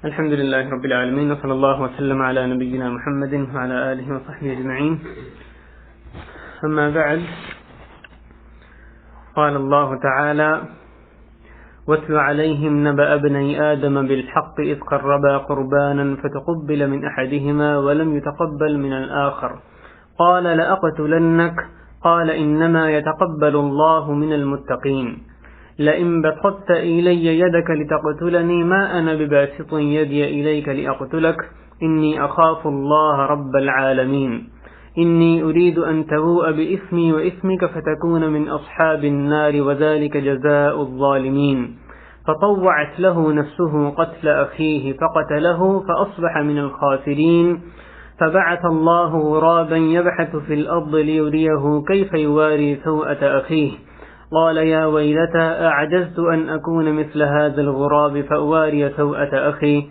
الحمد لله رب العالمين وصلى الله وسلم على نبينا محمد وعلى آله وصحبه أجمعين. أما بعد، قال الله تعالى: واتل عليهم نبأ ابني آدم بالحق إذ قربا قربانا فتقبل من أحدهما ولم يتقبل من الآخر قال لأقتلنك قال إنما يتقبل الله من المتقين لئن بسطت إلي يدك لتقتلني ما أنا بباسط يدي إليك لأقتلك إني أخاف الله رب العالمين إني أريد أن تبوء بإثمي وإثمك فتكون من أصحاب النار وذلك جزاء الظالمين. فطوعت له نفسه قتل أخيه فقتله فأصبح من الخاسرين. فبعث الله غرابا يبحث في الأرض ليريه كيف يواري سوءة أخيه قال يا ويلتى أعجزت أن أكون مثل هذا الغراب فأواري سوءة أخي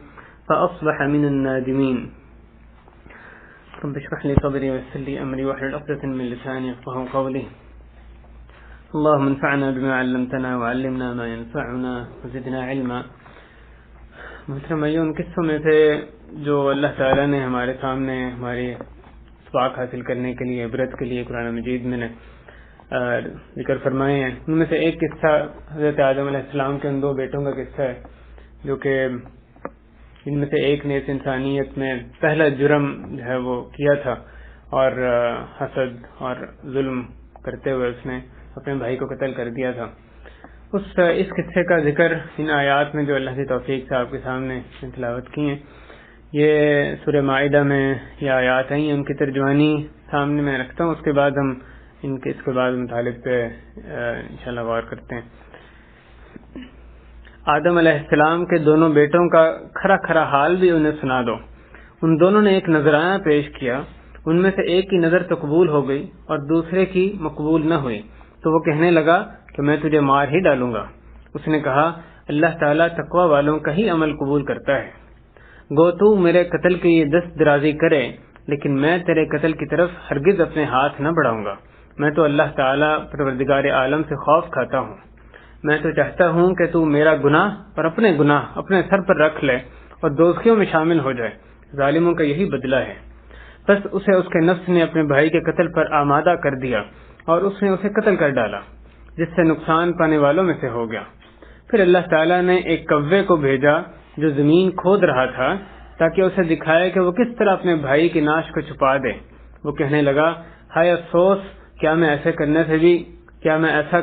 فأصبح من النادمين. رب اشرح لي صدري ويسر لي أمري واحلل عقدة من لساني يفقهوا قولي. اللهم انفعنا بما علمتنا وعلمنا ما ينفعنا وزدنا علما. محترم بھائیو، ان قصوں میں سے جو اللہ تعالیٰ نے ہمارے سامنے ہماری سباق حاصل کرنے کے لیے، عبرت کے لیے قرآن مجید میں نے ذکر فرمائے ہیں، ان میں سے ایک قصہ حضرت آدم علیہ السلام کے ان دو بیٹوں کا قصہ ہے، جو کہ ان میں سے ایک نے اس انسانیت میں پہلا جرم جو ہے وہ کیا تھا، اور حسد اور ظلم کرتے ہوئے اس نے اپنے بھائی کو قتل کر دیا تھا. اس قصے کا ذکر ان آیات میں جو اللہ کی توفیق سے آپ کے سامنے تلاوت کی ہیں، یہ سورہ مائدہ میں یہ آیات ہیں، ان کی ترجمانی سامنے میں رکھتا ہوں، اس کے بعد ہم اس کے بعد مطالب پہ انشاءاللہ غور کرتے ہیں. آدم علیہ السلام کے دونوں بیٹوں کا کھرا کھرا حال بھی انہیں سنا دو. ان دونوں نے ایک نذرانہ پیش کیا، ان میں سے ایک کی نظر تو قبول ہو گئی اور دوسرے کی مقبول نہ ہوئی، تو وہ کہنے لگا کہ میں تجھے مار ہی ڈالوں گا. اس نے کہا اللہ تعالیٰ تقوی والوں کا ہی عمل قبول کرتا ہے. گو تو میرے قتل کی یہ دست درازی کرے، لیکن میں تیرے قتل کی طرف ہرگز اپنے ہاتھ نہ بڑھاؤں گا. میں تو اللہ تعالیٰ پروردگار عالم سے خوف کھاتا ہوں. میں تو چاہتا ہوں کہ تو میرا گناہ اور اپنے گناہ اپنے سر پر رکھ لے اور دوزخیوں میں شامل ہو جائے. ظالموں کا یہی بدلہ ہے. بس اسے اس کے نفس نے اپنے بھائی کے قتل پر آمادہ کر دیا اور اس نے اسے قتل کر ڈالا، جس سے نقصان پانے والوں میں سے ہو گیا. پھر اللہ تعالیٰ نے ایک کوے کو بھیجا جو زمین کھود رہا تھا، تاکہ اسے دکھائے کہ وہ کس طرح اپنے بھائی کی ناش کو چھپا دے. وہ کہنے لگا ہائے افسوس، کیا میں ایسا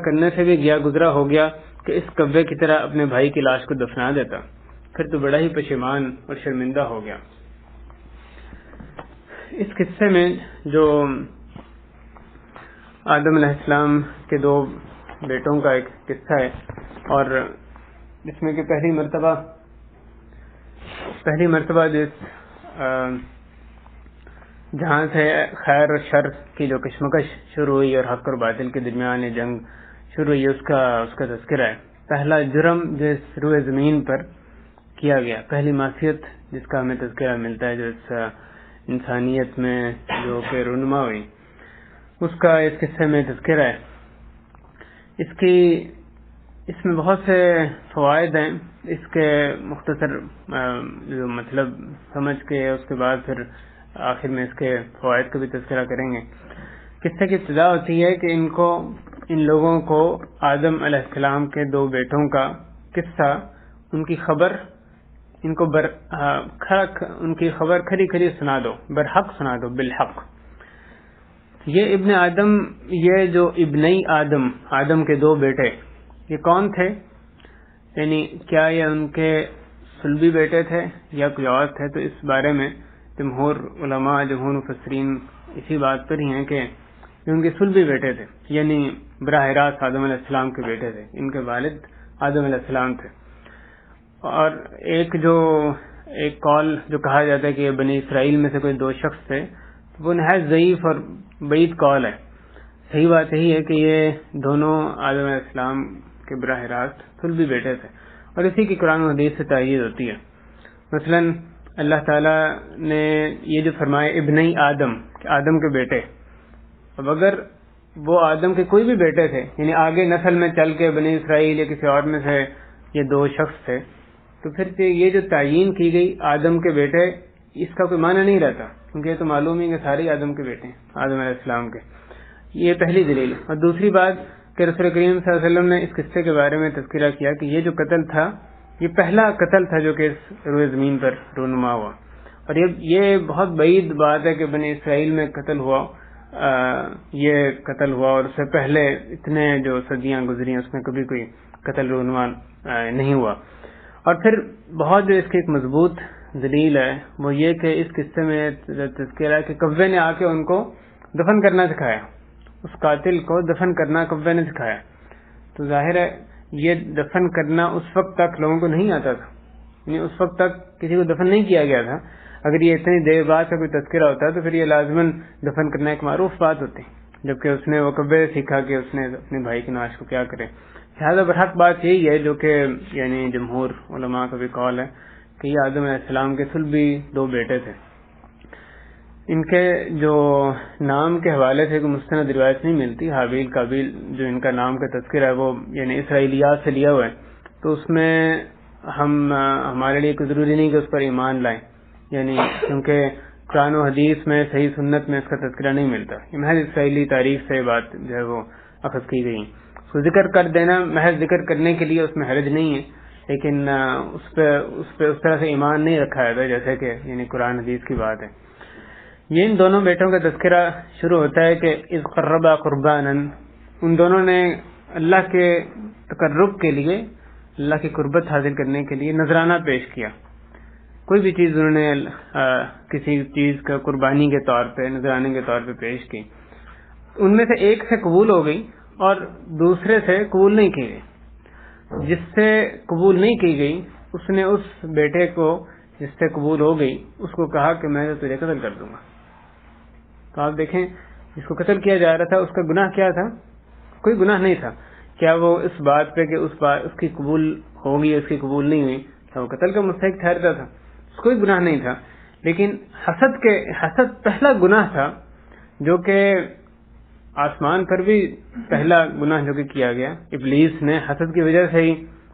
کرنے سے بھی گیا گزرا ہو گیا کہ اس کوے کی طرح اپنے بھائی کی لاش کو دفنا دیتا. پھر تو بڑا ہی پشیمان اور شرمندہ ہو گیا. اس قصے میں جو آدم علیہ السلام کے دو بیٹوں کا ایک قصہ ہے، اور اس میں کہ پہلی مرتبہ جہاں سے خیر اور شر کی جو کشمکش شروع ہوئی اور حق اور باطل کے درمیان یہ جنگ شروع ہوئی، اس کا تذکرہ ہے. پہلا جرم جو اس روئے زمین پر کیا گیا، پہلی معصیت جس کا ہمیں تذکرہ ملتا ہے، جو اس انسانیت میں جو کہ رونما ہوئی، اس کا اس قصے میں تذکرہ ہے. اس میں بہت سے فوائد ہیں. اس کے مختصر جو مطلب سمجھ کے اس کے بعد پھر آخر میں اس کے فوائد کا بھی تذکرہ کریں گے. قصے کی ابتدا ہوتی ہے کہ ان لوگوں کو آدم علیہ السلام کے دو بیٹوں کا قصہ، ان کی خبر کھری کھری سنا دو، برحق سنا دو، بالحق. یہ جو ابنی آدم کے دو بیٹے، یہ کون تھے؟ یعنی کیا یہ ان کے صلبی بیٹے تھے یا کوئی اور تھے؟ تو اس بارے میں جمہور علماء، جمہور مفسرین اسی بات پر ہی ہیں کہ یہ ان کے صلبی بیٹے تھے، یعنی براہ راست آدم علیہ السلام کے بیٹے تھے. ان کے والد آدم علیہ السلام تھے. اور ایک قول جو کہا جاتا ہے کہ یہ بنی اسرائیل میں سے کوئی دو شخص تھے، وہ نہایت ضعیف اور بعید قول ہے. صحیح بات یہی ہے کہ یہ دونوں آدم علیہ السلام کے براہ راست صلبی بیٹے تھے، اور اسی کی قرآن و حدیث سے تائید ہوتی ہے. مثلا اللہ تعالیٰ نے یہ جو فرمایا ابنی آدم کے بیٹے، اب اگر وہ آدم کے کوئی بھی بیٹے تھے، یعنی آگے نسل میں چل کے بنی اسرائیل یا کسی اور میں سے یہ دو شخص تھے، تو پھر یہ جو تعیین کی گئی آدم کے بیٹے، اس کا کوئی معنی نہیں رہتا، کیونکہ یہ تو معلوم ہے کہ سارے آدم کے بیٹے ہیں، آدم علیہ السلام کے. یہ پہلی دلیل. اور دوسری بات کہ رسول کریم صلی اللہ علیہ وسلم نے اس قصے کے بارے میں تذکرہ کیا کہ یہ جو قتل تھا یہ پہلا قتل تھا جو کہ اس روئے زمین پر رونما ہوا. اور یہ بہت بعید بات ہے کہ بنی اسرائیل میں قتل ہوا، یہ قتل ہوا، اور اس سے پہلے اتنے جو صدیاں گزری اس میں کبھی کوئی قتل رونما نہیں ہوا. اور پھر بہت جو اس کی ایک مضبوط دلیل ہے وہ یہ کہ اس قصے میں تذکرہ ہے کہ کوے نے آ کے ان کو دفن کرنا سکھایا، اس قاتل کو دفن کرنا کوے نے سکھایا. تو ظاہر ہے یہ دفن کرنا اس وقت تک لوگوں کو نہیں آتا تھا، یعنی اس وقت تک کسی کو دفن نہیں کیا گیا تھا. اگر یہ اتنی دیر بعد کا کوئی تذکرہ ہوتا تو پھر یہ لازماً دفن کرنا ایک معروف بات ہوتی، جبکہ اس نے وہ کوے سیکھا کہ اس نے اپنے بھائی کی نعش کو کیا کرے. لہٰذا برحق بات یہی ہے جو کہ یعنی جمہور علماء کا بھی قول ہے کہ یہ آدم علیہ السلام کے صلبی 2 بیٹے تھے. ان کے جو نام کے حوالے سے کوئی مستند روایت نہیں ملتی. حابیل قابیل جو ان کا نام کا تذکرہ ہے وہ یعنی اسرائیلیات سے لیا ہوا ہے، تو اس میں ہمارے لیے کوئی ضروری نہیں کہ اس پر ایمان لائیں، یعنی کیونکہ قرآن و حدیث میں صحیح سنت میں اس کا تذکرہ نہیں ملتا. یہ محض اسرائیلی تاریخ سے بات جو ہے وہ اخذ کی گئی. اس کو ذکر کر دینا محض ذکر کرنے کے لیے اس میں حرج نہیں ہے، لیکن اس پہ اس طرح سے ایمان نہیں رکھا جاتا جیسے کہ یعنی قرآن حدیث کی بات ہے. یہ ان دونوں بیٹوں کا تذکرہ شروع ہوتا ہے کہ اذ قربا قربانا، ان دونوں نے اللہ کے تقرب کے لیے، اللہ کی قربت حاصل کرنے کے لیے نذرانہ پیش کیا. کوئی بھی چیز انہوں نے کسی چیز کا قربانی کے طور پہ، نذرانے کے طور پہ پیش کی. ان میں سے ایک سے قبول ہو گئی اور دوسرے سے قبول نہیں کی گئی. جس سے قبول نہیں کی گئی اس نے اس بیٹے کو جس سے قبول ہو گئی اس کو کہا کہ میں تجھے قتل کر دوں گا. تو آپ دیکھیں جس کو قتل کیا جا رہا تھا اس کا گناہ کیا تھا؟ کوئی گناہ نہیں تھا. کیا وہ اس بات پہ کہ اس کی قبول ہوگی اس کی قبول نہیں ہوئی کیا وہ قتل کا مستحق ٹھہرتا تھا؟ اس کوئی گناہ نہیں تھا. لیکن حسد پہلا گناہ تھا جو کہ آسمان پر بھی پہلا گناہ جو کہ کیا گیا. ابلیس نے حسد کی وجہ سے ہی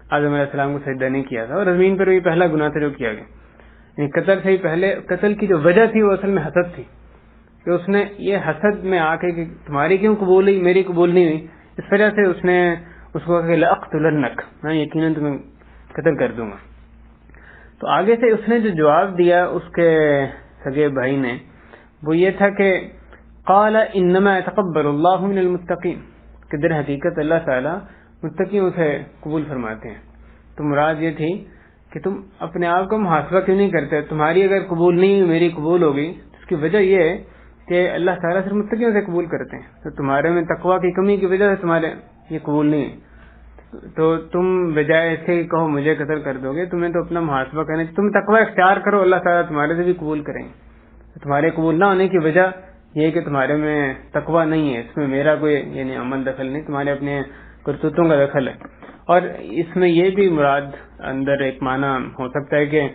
آدم علیہ السلام کو سجدہ نہیں کیا تھا، اور زمین پر بھی پہلا گناہ تھا جو کیا گیا. یعنی قتل سے ہی پہلے قتل کی جو وجہ تھی وہ اصل میں حسد تھی، کہ اس نے یہ حسد میں آ کے کہ تمہاری کیوں قبول ہوئی میری قبول نہیں ہوئی، اس وجہ سے اس نے اس کو کہا کہ لأقتلنک، میں یقیناً تمہیں قتل کر دوں گا. تو آگے سے اس نے جو جواب دیا اس کے سگے بھائی نے وہ یہ تھا کہ قال انما يتقبل اللہ من المتقین، کہ در حقیقت اللہ تعالیٰ متقیوں سے قبول فرماتے ہیں. تو مراد یہ تھی کہ تم اپنے آپ کو محاسبہ کیوں نہیں کرتے؟ تمہاری اگر قبول نہیں ہوئی میری قبول ہوگی، اس کی وجہ یہ ہے کہ اللہ تعالیٰ صرف متقیوں سے قبول کرتے ہیں. تو تمہارے میں تقویٰ کی کمی کی وجہ سے تمہارے یہ قبول نہیں ہے. تو تم بجائے اس کے کہو مجھے قتل کر دو گے، تمہیں تو اپنا محاسبہ کرنا چاہیے. تم تقویٰ اختیار کرو، اللہ تعالیٰ تمہارے سے بھی قبول کریں گے. تمہارے قبول نہ ہونے کی وجہ یہ کہ تمہارے میں تقویٰ نہیں ہے، اس میں میرا کوئی یعنی عمل دخل نہیں، تمہارے اپنے کرتوتوں کا دخل ہے. اور اس میں یہ بھی مراد اندر ایک معنی ہو سکتا ہے کہ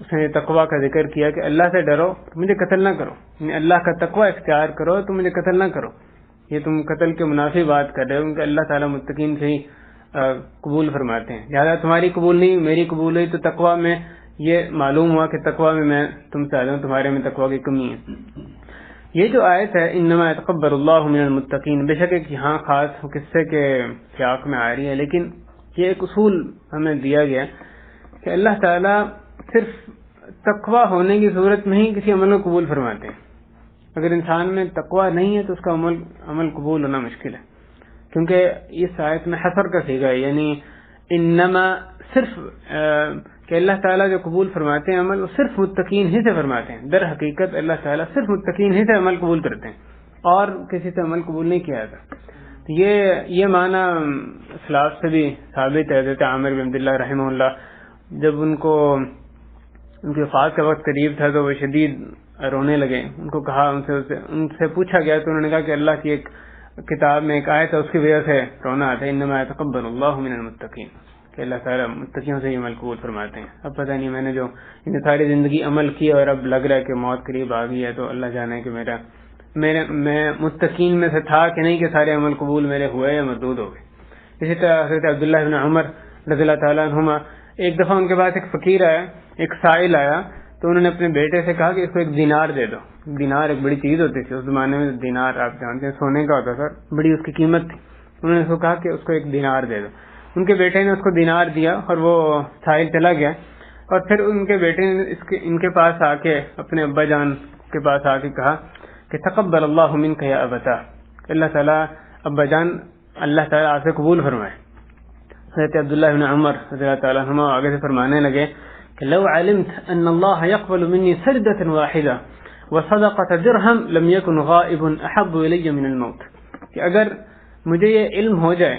اس نے تقویٰ کا ذکر کیا کہ اللہ سے ڈرو تو مجھے قتل نہ کرو، یعنی اللہ کا تقویٰ اختیار کرو تو مجھے قتل نہ کرو. یہ تم قتل کے منافی بات کر رہے ہو کہ اللہ تعالیٰ متقین سے ہی قبول فرماتے ہیں. لہٰذا تمہاری قبول نہیں میری قبول ہوئی، تو تقویٰ میں یہ معلوم ہوا کہ تقویٰ میں تم سے زیادہ ہوں، تمہارے میں تقویٰ کی کمی ہے. یہ جو آیت ہے انما يتقبل اللہ من المتقین، بے شک ایک یہاں خاص قصے کے سیاق میں آ رہی ہے، لیکن یہ ایک اصول ہمیں دیا گیا کہ اللہ تعالیٰ صرف تقویٰ ہونے کی صورت میں ہی کسی عمل کو قبول فرماتے ہیں. اگر انسان میں تقویٰ نہیں ہے تو اس کا عمل قبول ہونا مشکل ہے، کیونکہ اس آیت میں حصر کا صیغہ ہے، یعنی انما صرف کہ اللہ تعالیٰ جو قبول فرماتے ہیں عمل وہ صرف متقین ہی سے فرماتے ہیں. در حقیقت اللہ تعالیٰ صرف متقین ہی سے عمل قبول کرتے ہیں اور کسی سے عمل قبول نہیں کیا جاتا. یہ معنی اسلاف سے بھی ثابت ہے. حضرت عامر بن عبداللہ رحمہ اللہ جب ان کی وفات کا وقت قریب تھا تو وہ شدید رونے لگے. ان کو کہا ان سے پوچھا گیا تو انہوں نے کہا کہ اللہ کی ایک کتاب میں ایک آیت ہے اس کی وجہ سے رونا آتا ہے، انما يتقبل اللہ من المتقین، کہ اللہ تعالیٰ متقیوں سے ہی عمل قبول فرماتے ہیں. اب پتہ نہیں میں نے جو ساری زندگی عمل کیا اور اب لگ رہا ہے کہ موت قریب آ گئی ہے، تو اللہ جانے کہ میں متقین میں سے تھا کہ نہیں کہ سارے عمل قبول میرے ہوئے یا مردود ہو گئے. اسی طرح حضرت عبداللہ بن عمر رضی اللہ تعالیٰ عنہما ایک دفعہ ان کے پاس ایک فقیر آیا، ایک سائل آیا، تو انہوں نے اپنے بیٹے سے کہا کہ اس کو ایک دینار دے دو. دینار ایک بڑی چیز ہوتی تھی اس زمانے میں، دینار آپ جانتے ہیں سونے کا ہوتا تھا، بڑی اس کی قیمت تھی. انہوں نے اس کو کہا کہ اس کو ایک دینار دے دو. ان کے بیٹے نے اس کو دینار دیا اور وہ سائل چلا گیا. اور پھر ان کے بیٹے نے ان کے پاس آ کے اپنے ابا جان کے پاس آ کے کہا کہ تقبل اللہ منک یا ابتا، اللہ تعالیٰ ابا جان اللہ تعالیٰ آپ سے قبول فرمائے. حضرت عبداللہ بن عمر رضی اللہ تعالیٰ عنہما آگے سے فرمانے لگے کہ لو علمت ان اللہ يقبل مني سجدة واحدة وصدقة درہم لم يكن غائب احب الی من الموت. کہ اگر مجھے یہ علم ہو جائے،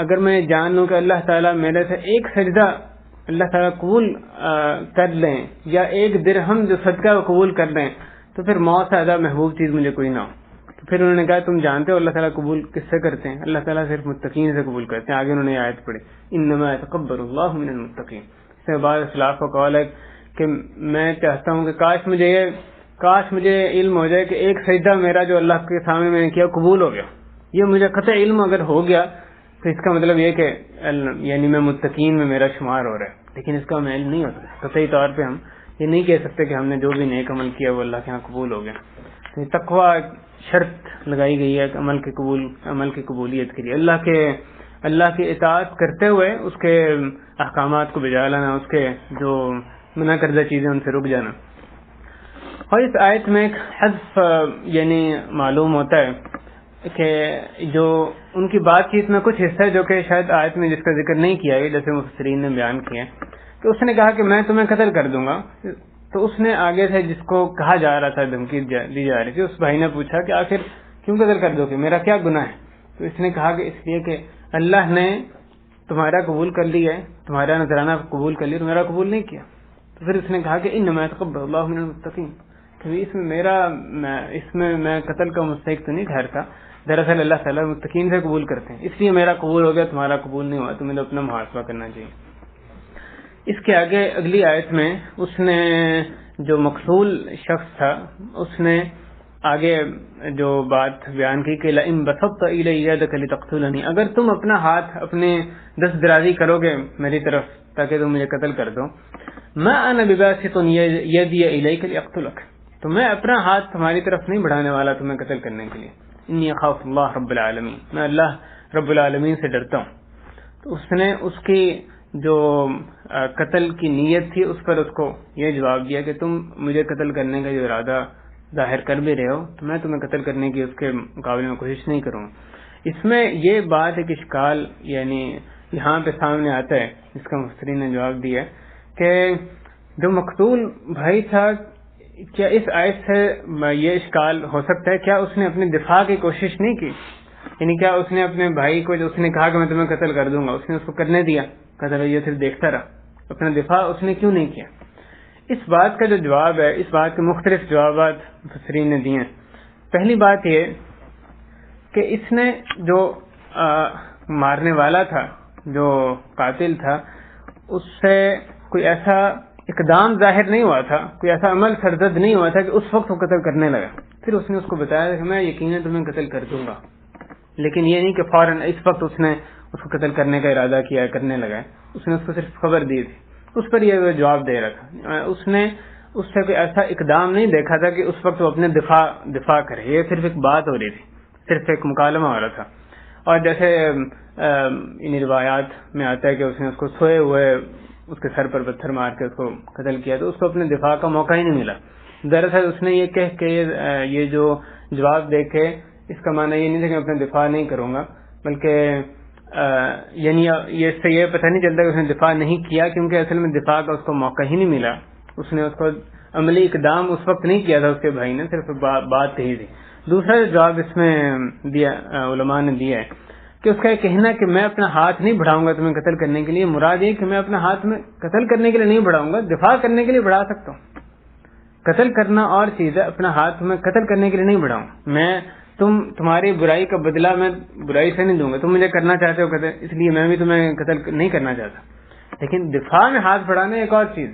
اگر میں جان لوں کہ اللہ تعالیٰ میرے سے ایک سجدہ اللہ تعالیٰ قبول کر لیں، یا ایک درہم جو صدقہ وہ قبول کر لیں، تو پھر موت سے زیادہ محبوب چیز مجھے کوئی نہ ہو. تو پھر انہوں نے کہا تم جانتے ہو اللہ تعالیٰ قبول کس سے کرتے ہیں؟ اللہ تعالیٰ صرف متقین سے قبول کرتے ہیں. آگے انہوں نے آیت پڑھی انما يتقبل اللہ من المتقین. اس سے بعد اخلاف کا قول ہے کہ میں چاہتا ہوں کہ کاش مجھے علم ہو جائے کہ ایک سجدہ میرا جو اللہ کے سامنے میں نے کیا قبول ہو گیا. یہ مجھے قطع علم اگر ہو گیا تو اس کا مطلب یہ کہ یعنی میں متقین میں میرا شمار ہو رہا ہے، لیکن اس کا ہمیں علم نہیں ہوتا. قطعی طور پہ ہم یہ نہیں کہہ سکتے کہ ہم نے جو بھی نیک عمل کیا وہ اللہ کے ہاں قبول ہو گیا. تو تقویٰ شرط لگائی گئی ہے عمل کی قبولیت کے لیے، اللہ کی اطاعت کرتے ہوئے اس کے احکامات کو بجا لانا، اس کے جو منع کردہ چیزیں ان سے رک جانا. اور اس آیت میں ایک حذف یعنی معلوم ہوتا ہے کہ جو ان کی بات چیت میں کچھ حصہ جو کہ شاید آیت میں جس کا ذکر نہیں کیا گیا، جیسے مفسرین نے بیان کیا کہ اس نے کہا کہ میں تمہیں قتل کر دوں گا. تو اس نے آگے سے جس کو کہا جا رہا تھا، دھمکی دی جا رہی تھی، اس بھائی نے پوچھا کہ آخر کیوں قتل کر دو، کہ میرا کیا گناہ ہے؟ تو اس نے کہا کہ اس لیے کہ اللہ نے تمہارا قبول کر لیا ہے، تمہارا نذرانہ قبول کر لیا، تو میرا قبول نہیں کیا. تو پھر اس نے کہا کہ انما يتقبل اللہ من المتقین، کہ اس میں میں قتل کا مستحق تو نہیں ٹھہرتا، دراصل اللہ تعالیٰ متقین سے قبول کرتے ہیں، اس لیے میرا قبول ہو گیا، تمہارا قبول نہیں ہوا، تمہیں اپنا محاسبہ کرنا چاہیے. اس کے آگے اگلی آیت میں اس نے جو مقتول شخص تھا اس نے آگے جو بات بیان کی کہ لئن بسطت الی یدک لتقتلنی، اگر تم اپنا ہاتھ اپنے دست درازی کرو گے میری طرف تاکہ تم مجھے قتل کر دو، ما انا بباسط یدی الیک لاقتلک، تو میں اپنا ہاتھ تمہاری طرف نہیں بڑھانے والا تمہیں قتل کرنے کے لیے. انی اخاف اللہ رب العالمین، میں اللہ رب العالمین سے ڈرتا ہوں. تو اس نے اس کی جو قتل کی نیت تھی اس پر اس کو یہ جواب دیا کہ تم مجھے قتل کرنے کا جو ارادہ ظاہر کر بھی رہے ہو تو میں تمہیں قتل کرنے کی اس کے مقابلے میں کوشش نہیں کروں. اس میں یہ بات ایک اشکال یعنی یہاں پہ سامنے آتا ہے، اس کا مفسرین نے جواب دیا کہ جو مقتول بھائی تھا، کیا اس آیت سے یہ اشکال ہو سکتا ہے کیا اس نے اپنے دفاع کی کوشش نہیں کی؟ یعنی کیا اس نے اپنے بھائی کو جو اس نے کہا کہ میں تمہیں قتل کر دوں گا، اس نے اس کو کرنے دیا قتل، یہ صرف دیکھتا رہا، اپنا دفاع اس نے کیوں نہیں کیا؟ اس بات کا جو جواب ہے، اس بات کے مختلف جوابات مفسرین نے دیے ہیں. پہلی بات یہ کہ اس نے جو مارنے والا تھا، جو قاتل تھا، اس سے کوئی ایسا اقدام ظاہر نہیں ہوا تھا، کوئی ایسا عمل سرزد نہیں ہوا تھا کہ اس وقت وہ قتل کرنے لگا. پھر اس نے اس کو بتایا کہ میں یقیناً تمہیں قتل کر دوں گا، لیکن یہ نہیں کہ فوراً اس وقت اس نے اس کو قتل کرنے کا ارادہ کیا، کرنے لگا. اس نے اس کو صرف خبر دی تھی، اس پر یہ جواب دے رہا تھا. اس نے اس سے کوئی ایسا اقدام نہیں دیکھا تھا کہ اس وقت وہ اپنے دفاع کرے. یہ صرف ایک بات ہو رہی تھی، صرف ایک مکالمہ ہو رہا تھا. اور جیسے ان روایات میں آتا ہے کہ اس نے اس کو سوئے ہوئے اس کے سر پر پتھر مار کے اس کو قتل کیا، تو اس کو اپنے دفاع کا موقع ہی نہیں ملا. دراصل اس نے یہ کہہ کے یہ جو جواب دے کے اس کا معنی یہ نہیں تھا کہ میں اپنا دفاع نہیں کروں گا، بلکہ یعنی اس سے یہ پتہ نہیں چلتا کہ اس نے دفاع نہیں کیا، کیونکہ اصل میں دفاع کا اس کو موقع ہی نہیں ملا. اس نے اس کو عملی اقدام اس وقت نہیں کیا تھا، اس کے بھائی نے صرف بات کہی تھی. دوسرا جواب اس میں دیا علماء نے دیا ہے کہ اس کا یہ کہنا کہ میں اپنا ہاتھ نہیں بڑھاؤں گا تمہیں قتل کرنے کے لیے، مراد یہ کہ میں اپنا ہاتھ میں قتل کرنے کے لیے نہیں بڑھاؤں گا، دفاع کرنے کے لیے بڑھا سکتا ہوں. قتل کرنا اور چیز ہے، اپنا ہاتھ میں قتل کرنے کے لیے نہیں بڑھاؤں. میں تمہاری برائی کا بدلہ میں برائی سے نہیں دوں گا، تم مجھے کرنا چاہتے ہو قتل، اس لیے میں بھی تمہیں قتل نہیں کرنا چاہتا. لیکن دفاع میں ہاتھ بڑھانا ایک اور چیز.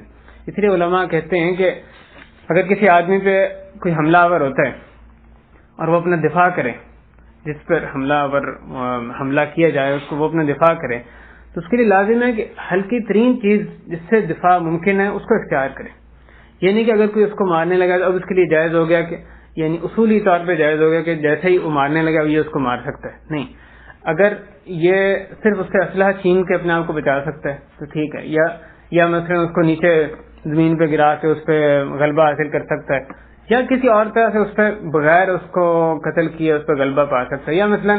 اس لیے علماء کہتے ہیں کہ اگر کسی آدمی پہ کوئی حملہ آور ہوتا ہے اور وہ اپنا دفاع کرے، جس پر حملہ کیا جائے اس کو وہ اپنا دفاع کرے، تو اس کے لیے لازم ہے کہ ہلکی ترین چیز جس سے دفاع ممکن ہے اس کو اختیار کرے. یہ نہیں کہ اگر کوئی اس کو مارنے لگا تو اب اس کے لیے جائز ہو گیا کہ یعنی اصولی طور پہ جائز ہو گیا کہ جیسے ہی وہ مارنے لگا یہ اس کو مار سکتا ہے. نہیں، اگر یہ صرف اس سے اسلحہ چھین کے اپنے آپ کو بچا سکتا ہے تو ٹھیک ہے، یا مثلا اس کو نیچے زمین پہ گرا کے اس پہ غلبہ حاصل کر سکتا ہے، یا کسی اور طرح سے اس پہ بغیر اس کو قتل کیے اس پہ غلبہ پا سکتا ہے، یا مثلا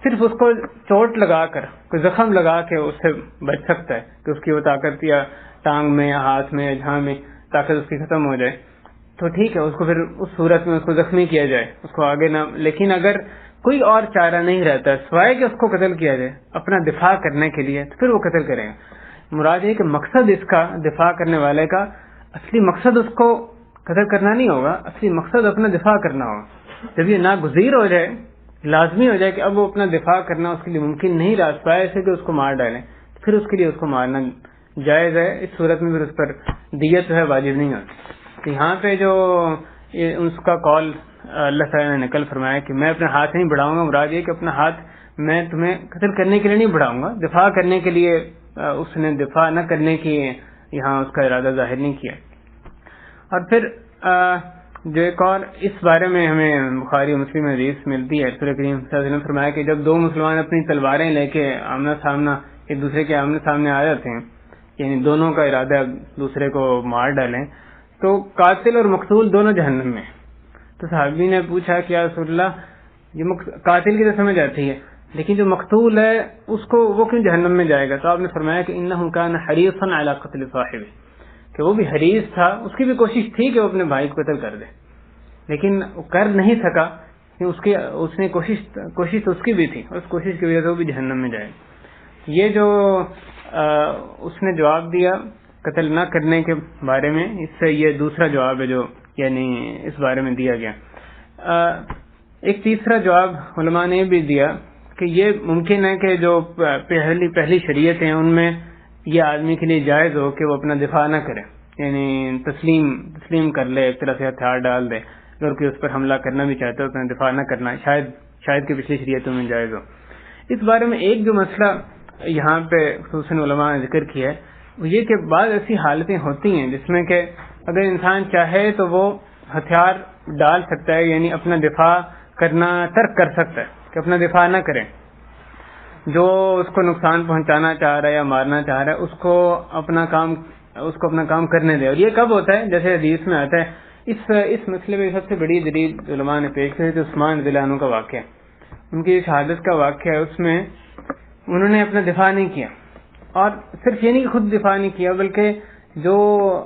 صرف اس کو چوٹ لگا کر کوئی زخم لگا کے اس سے بچ سکتا ہے کہ اس کی وہ طاقت یا ٹانگ میں یا ہاتھ میں یا جہاں میں طاقت اس کی ختم ہو جائے تو ٹھیک ہے، اس کو پھر اس صورت میں اس کو زخمی کیا جائے، اس کو آگے نہ. لیکن اگر کوئی اور چارہ نہیں رہتا سوائے کہ اس کو قتل کیا جائے اپنا دفاع کرنے کے لیے تو پھر وہ قتل کرے گا. مراد یہ کہ مقصد اس کا دفاع کرنے والے کا اصلی مقصد اس کو قتل کرنا نہیں ہوگا، اصلی مقصد اپنا دفاع کرنا ہوگا. جب یہ ناگزیر ہو جائے، لازمی ہو جائے کہ اب وہ اپنا دفاع کرنا اس کے لیے ممکن نہیں رہا سوائے سے کہ اس کو مار ڈالیں، پھر اس کے لیے اس کو مارنا جائز ہے. اس صورت میں پھر اس پر دیت جو ہے واجب نہیں ہوتی. تو یہاں پہ جو اس کا قول اللہ تعالیٰ نے نقل فرمایا کہ میں اپنا ہاتھ نہیں بڑھاؤں گا، مراد یہ کہ اپنا ہاتھ میں تمہیں قتل کرنے کے لیے نہیں بڑھاؤں گا، دفاع کرنے کے لیے. اس نے دفاع نہ کرنے کی یہاں اس کا ارادہ ظاہر نہیں کیا. اور پھر جو ایک اور اس بارے میں ہمیں بخاری و مسلم حدیث ملتی ہے، رسول کریم صلی اللہ علیہ وسلم فرمایا کہ جب دو مسلمان اپنی تلواریں لے کے آمنا سامنا ایک دوسرے کے آمنے سامنے آ جاتے ہیں، یعنی دونوں کا ارادہ دوسرے کو مار ڈالیں، تو قاتل اور مقتول دونوں جہنم میں. تو صحابی نے پوچھا کہ یا رسول اللہ، یہ قاتل کی تو سمجھ آتی ہے لیکن جو مقتول ہے اس کو وہ کیوں جہنم میں جائے گا؟ تو آپ نے فرمایا کہ انہ کان حریصا علی قتل صاحبہ، کہ وہ بھی حریص تھا، اس کی بھی کوشش تھی کہ وہ اپنے بھائی کو قتل کر دے لیکن وہ کر نہیں سکا کہ اس نے کوشش تو اس کی بھی تھی، اس کوشش کی وجہ سے وہ بھی جہنم میں جائے. یہ جو اس نے جواب دیا قتل نہ کرنے کے بارے میں، اس سے یہ دوسرا جواب ہے جو یعنی اس بارے میں دیا گیا. ایک تیسرا جواب علماء نے بھی دیا کہ یہ ممکن ہے کہ جو پہلی شریعت ہیں ان میں یہ آدمی کے لیے جائز ہو کہ وہ اپنا دفاع نہ کرے، یعنی تسلیم کر لے، ایک طرح سے ہتھیار ڈال دے، اگر کوئی اس پر حملہ کرنا بھی چاہتا ہے تو دفاع نہ کرنا شاید کہ پچھلی شریعتوں میں جائز ہو. اس بارے میں ایک جو مسئلہ یہاں پہ خصوصاً علماء نے ذکر کیا ہے وہ یہ کہ بعض ایسی حالتیں ہوتی ہیں جس میں کہ اگر انسان چاہے تو وہ ہتھیار ڈال سکتا ہے، یعنی اپنا دفاع کرنا ترک کر سکتا ہے کہ اپنا دفاع نہ کرے. جو اس کو نقصان پہنچانا چاہ رہا ہے یا مارنا چاہ رہا ہے اس کو اپنا کام کرنے دے. اور یہ کب ہوتا ہے؟ جیسے حدیث میں آتا ہے، اس مسئلے میں سب سے بڑی دلیل علماء نے پیش کی تو عثمان رضی اللہ عنہ کا واقعہ، ان کی شہادت کا واقعہ ہے. اس میں انہوں نے اپنا دفاع نہیں کیا، اور صرف یہ نہیں کہ خود دفاع نہیں کیا بلکہ جو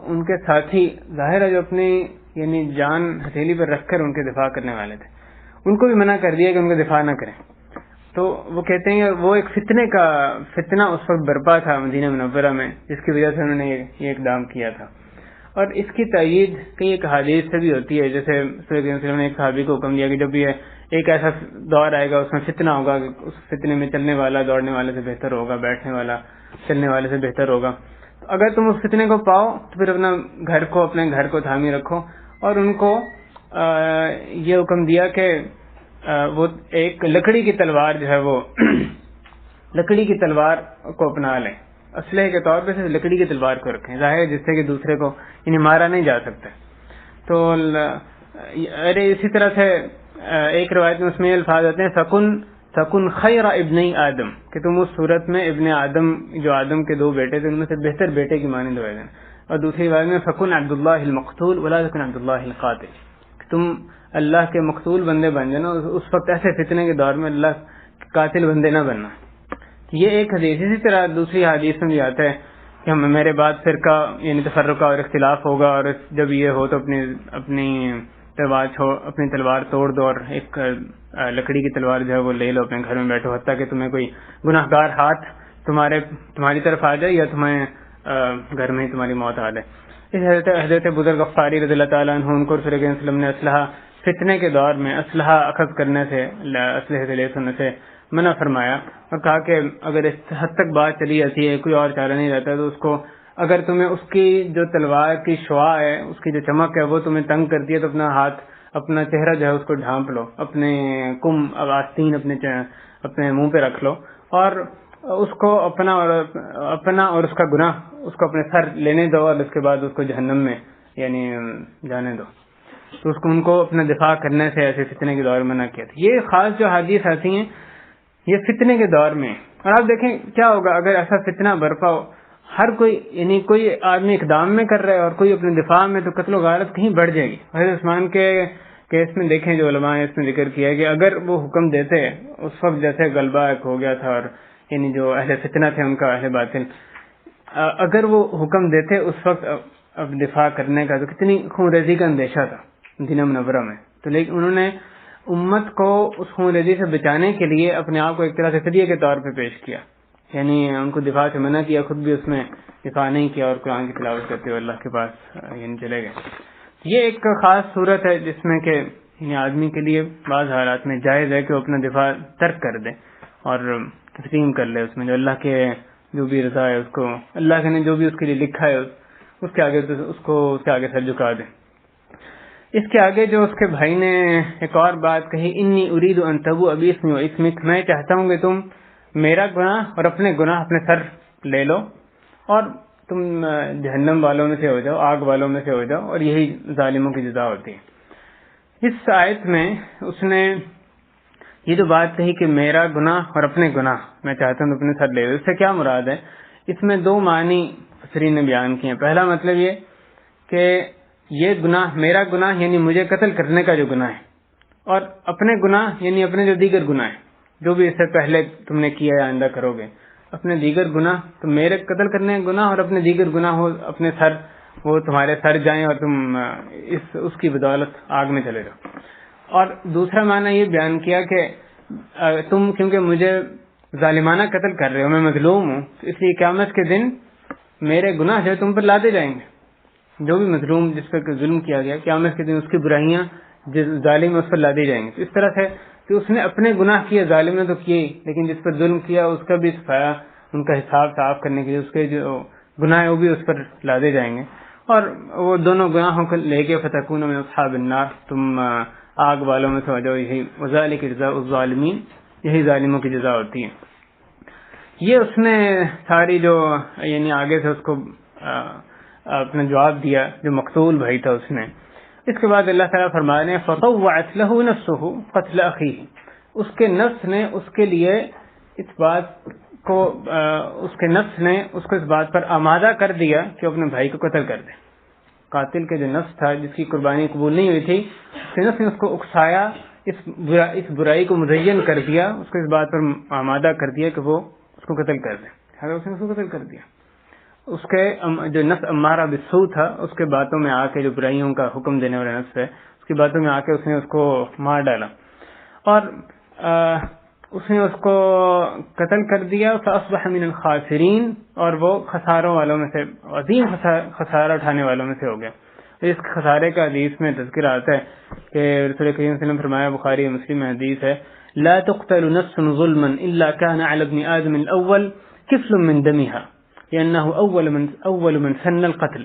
ان کے ساتھی ظاہر ہے جو اپنی یعنی جان ہتھیلی پر رکھ کر ان کے دفاع کرنے والے تھے ان کو بھی منع کر دیا کہ ان کا دفاع نہ کریں. تو وہ کہتے ہیں وہ ایک فتنہ اس وقت برپا تھا مدینہ منورہ میں جس کی وجہ سے انہوں نے یہ اقدام کیا تھا. اور اس کی تائید کئی ایک حدیث سے بھی ہوتی ہے، جیسے رسول اللہ صلی اللہ علیہ وسلم نے ایک صحابی کو حکم دیا کہ جب یہ ایک ایسا دور آئے گا اس میں فتنہ ہوگا کہ اس فتنے میں چلنے والا دوڑنے والے سے بہتر ہوگا، بیٹھنے والا چلنے والے سے بہتر ہوگا. تو اگر تم اس فتنے کو پاؤ تو پھر اپنے گھر کو تھامی رکھو. اور ان کو یہ حکم دیا کہ وہ ایک لکڑی کی تلوار جو ہے وہ لکڑی کی تلوار کو اپنا لیں، اسلحے کے طور پہ صرف لکڑی کی تلوار کو رکھیں، ظاہر ہے جس سے کہ دوسرے کو یعنی مارا نہیں جا سکتا. تو اسی طرح سے ایک روایت میں اس میں الفاظ آتے ہیں فکن خیر ابن آدم، کہ تم اس صورت میں ابن آدم جو آدم کے دو بیٹے تھے ان میں سے بہتر بیٹے کی مانند ہوئے گا. اور دوسری روایت میں فکن عبداللہ المقتول ولا تکن عبداللہ القاتل، کہ تم اللہ کے مقتول بندے بن جانا، اس وقت ایسے فتنے کے دور میں اللہ کے قاتل بندے نہ بننا. یہ ایک حدیث. اسی طرح دوسری حدیث میں بھی آتا ہے کہ میرے بعد فرقہ یعنی تفرقہ اور اختلاف ہوگا، اور جب یہ ہو تو اپنی تلوار توڑ دو اور ایک لکڑی کی تلوار جو ہے وہ لے لو، اپنے گھر میں بیٹھو حتیٰ کہ تمہیں کوئی گناہ گار ہاتھ تمہاری طرف آ جائے یا تمہیں گھر میں ہی تمہاری موت آ جائے. اس حضرت بزرگ غفاری رضی اللہ تعالیٰ عنہ ان کو رسول اللہ صلی اللہ علیہ وسلم نے اسلحہ فتنے کے دور میں اسلحہ اخذ کرنے سے، اسلحے سے لیس ہونے سے منع فرمایا، اور کہا کہ اگر اس حد تک بات چلی جاتی ہے کوئی اور چارہ نہیں رہتا تو اس کو اگر تمہیں اس کی جو تلوار کی شعاع ہے، اس کی جو چمک ہے وہ تمہیں تنگ کرتی ہے تو اپنا ہاتھ اپنا چہرہ جو ہے اس کو ڈھانپ لو، اپنے آستین اپنے منہ پہ رکھ لو، اور اس کو اپنا اور اس کا گناہ اس کو اپنے سر لینے دو اور اس کے بعد اس کو جہنم میں یعنی جانے دو. تو اس کو ان کو اپنا دفاع کرنے سے ایسے فتنے کے دور میں نہ کیا تھا. یہ خاص جو حدیث آتی ہیں یہ فتنے کے دور میں. اور آپ دیکھیں کیا ہوگا اگر ایسا فتنہ برپا ہو, ہر کوئی یعنی کوئی آدمی اقدام میں کر رہا ہے اور کوئی اپنے دفاع میں, تو قتل و غارت کہیں بڑھ جائے گی. حضرت عثمان کے کیس میں دیکھیں جو علماء نے اس میں ذکر کیا ہے کہ اگر وہ حکم دیتے اس وقت جیسے غلبہ ایک ہو گیا تھا اور یعنی جو اہل فتنہ تھے ان کا اہل باطل, اگر وہ حکم دیتے اس وقت اب دفاع کرنے کا, تو کتنی خون ریزی کا اندیشہ تھا مدینہ منورہ میں. تو لیکن انہوں نے امت کو اس خون ریزی سے بچانے کے لیے اپنے آپ کو ایک طرح سے فدیہ کے طور پہ پیش کیا, یعنی ان کو دفاع سے منع کیا, خود بھی اس میں دفاع نہیں کیا اور قرآن کی تلاوت کرتے ہوئے اللہ کے پاس یعنی چلے گئے. یہ ایک خاص صورت ہے جس میں کہ یعنی آدمی کے لیے بعض حالات میں جائز ہے کہ وہ اپنا دفاع ترک کر دے اور تسلیم کر لے, اس میں جو اللہ کے جو بھی رضا ہے اس کو, اللہ نے جو بھی اس کے لیے لکھا ہے اس کے آگے سر جھکا دے. اس کے آگے جو اس کے بھائی نے ایک اور بات کہی, انی ارید ان تبو باسمی و اسمک, میں چاہتا ہوں کہ تم میرا گناہ اور اپنے گناہ اپنے سر لے لو اور تم جہنم والوں میں سے ہو جاؤ, آگ والوں میں سے ہو جاؤ, اور یہی ظالموں کی جزا ہوتی ہے. اس آیت میں اس نے یہ جو بات کہی کہ میرا گناہ اور اپنے گناہ میں چاہتا ہوں اپنے سر لے لو, اس سے کیا مراد ہے؟ اس میں دو معنی مفسرین نے بیان کیے ہیں. پہلا مطلب یہ کہ یہ گناہ, میرا گناہ یعنی مجھے قتل کرنے کا جو گناہ ہے, اور اپنے گناہ یعنی اپنے جو دیگر گناہ ہیں جو بھی اس سے پہلے تم نے کیا یا آئندہ کرو گے, اپنے دیگر گناہ, تو میرے قتل کرنے کا گناہ اور اپنے دیگر گناہ ہو اپنے سر, وہ تمہارے سر جائیں اور تم اس کی بدولت آگ میں چلے جاؤ. اور دوسرا معنی یہ بیان کیا کہ تم کیونکہ مجھے ظالمانہ قتل کر رہے ہو, میں مظلوم ہوں, تو اس لیے قیامت کے دن میرے گناہ جو تم پر لادے جائیں گے. جو بھی مظلوم جس پر ظلم کیا گیا, قیامت کے دن اس کی برائیاں جس ظالم اس پر لادی جائیں گی. تو اس طرح سے کہ اس نے اپنے گناہ کیے, ظالم نے تو کیے, لیکن جس پر ظلم کیا اس کا بھی صفایا, ان کا حساب صاف کرنے کے لیے اس کے جو گناہ ہیں وہ بھی اس پر لادے جائیں گے, اور وہ دونوں گناہوں کو لے کے فتکون من اصحاب النار, تم آگ والوں میں سے ہو جاؤ. یہی وذالک جزاء الظالمین, یہی ظالموں کی جزا ہوتی ہے. یہ اس نے ساری جو یعنی آگے سے اس کو اپنا جواب دیا جو مقتول بھائی تھا اس نے. اس کے بعد اللہ تعالیٰ فرما رہے ہیں فطوعت له نفسه قتل اخیہ, اس کے نفس نے اس کے لیے اس بات کو, اس کے نفس نے اس کو اس بات پر آمادہ کر دیا کہ اپنے بھائی کو قتل کر دے. قاتل کے جو نفس تھا جس کی قربانی قبول نہیں ہوئی تھی, اس کے نفس نے اس کو اکسایا, اس برائی کو مزین کر دیا, اس کو اس بات پر آمادہ کر دیا کہ وہ اس کو قتل کر دے. اگر اس نے اس کو قتل کر دیا, اس کے جو نفس امارہ بالسوء تھا اس کے باتوں میں آ کے, جو برائیوں کا حکم دینے والا نفس ہے اس کی باتوں میں آ کے اس نے اس کو مار ڈالا اور اس نے اس کو قتل کر دیا. فاصبح من الخاسرین, اور وہ خساروں والوں میں سے, عظیم خسارہ اٹھانے والوں میں سے ہو گیا. اس خسارے کا حدیث میں تذکرہ آتا ہے کہ رسول کریم صلی اللہ علیہ وسلم فرمایا, بخاری مسلم میں حدیث ہے, لا تقتل نفس ظلما الا كان على ابن آدم الاول كفل من دمها لأنه اول من سن القتل,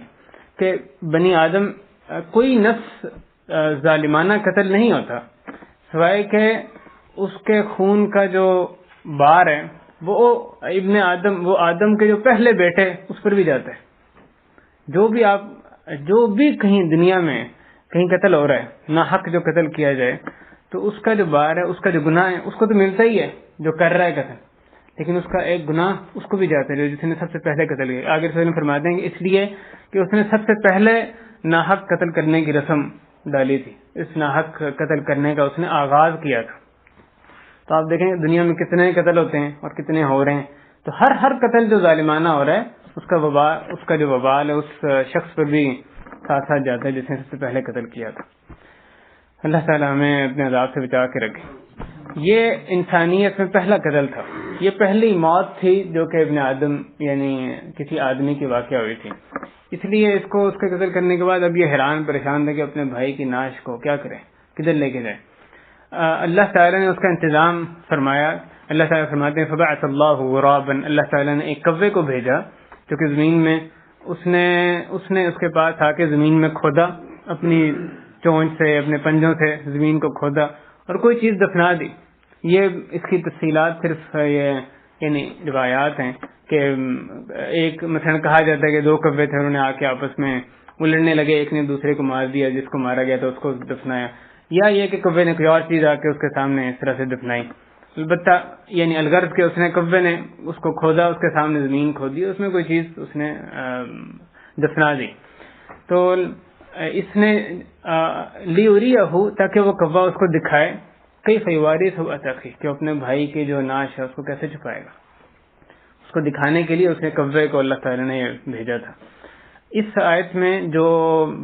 کہ بنی آدم کوئی نفس ظالمانہ قتل نہیں ہوتا سوائے کہ اس کے خون کا جو بار ہے وہ ابن آدم, وہ آدم کے جو پہلے بیٹے اس پر بھی جاتا ہے. جو بھی کہیں دنیا میں کہیں قتل ہو رہا ہے, نہ حق جو قتل کیا جائے, تو اس کا جو بار ہے, اس کا جو گناہ ہے, اس کو تو ملتا ہی ہے جو کر رہا ہے قتل, لیکن اس کا ایک گناہ اس کو بھی جاتا ہے جو جس نے سب سے پہلے قتل کیا. آگے سے فرما دیں گے اس لیے کہ اس نے سب سے پہلے ناحق قتل کرنے کی رسم ڈالی تھی, اس ناحق قتل کرنے کا اس نے آغاز کیا تھا. تو آپ دیکھیں دنیا میں کتنے قتل ہوتے ہیں اور کتنے ہو رہے ہیں, تو ہر قتل جو ظالمانہ ہو رہا ہے اس کا جو وبال ہے اس شخص پر بھی ساتھ ساتھ جاتا ہے جس نے سب سے پہلے قتل کیا تھا. اللہ تعالیٰ ہمیں اپنے عذاب سے بچا کے رکھے. یہ انسانیت میں پہلا قتل تھا, یہ پہلی موت تھی جو کہ ابن آدم یعنی کسی آدمی کی واقعہ ہوئی تھی. اس لیے اس کے قتل کرنے کے بعد اب یہ حیران پریشان تھا کہ اپنے بھائی کی ناش کو کیا کریں, کدھر لے کے جائیں. اللہ تعالیٰ نے اس کا انتظام فرمایا. اللہ تعالیٰ فرماتے ہیں فبعث اللہ غرابا, اللہ تعالیٰ نے ایک کوے کو بھیجا جو کہ زمین میں اس نے اس کے پاس آ کے زمین میں کھودا, اپنی چونچ سے اپنے پنجوں سے زمین کو کھودا اور کوئی چیز دفنا دی. یہ اس کی تفصیلات صرف یہ یعنی روایات ہیں کہ ایک مثلا کہا جاتا ہے کہ 2 کوے تھے، انہوں نے آ کے آپس میں الڑنے لگے، ایک نے دوسرے کو مار دیا، جس کو مارا گیا تو اس کو دفنایا، یا یہ کہ کوے نے کوئی اور چیز آ کے اس کے سامنے اس طرح سے دفنائی. البتہ یعنی الغرض کہ اس نے کوے نے اس کو کھودا، اس کے سامنے زمین کھودی، اس میں کوئی چیز اس نے دفنا دی. تو اس نے لیوریہو تاکہ وہ کوا اس کو دکھائے، کیف یوارث اخیہ کہ اپنے بھائی کی جو نعش ہے اس کو کیسے چھپائے گا. اس کو دکھانے کے لیے اس نے کوے کو اللہ تعالی نے بھیجا تھا. اس آیت میں جو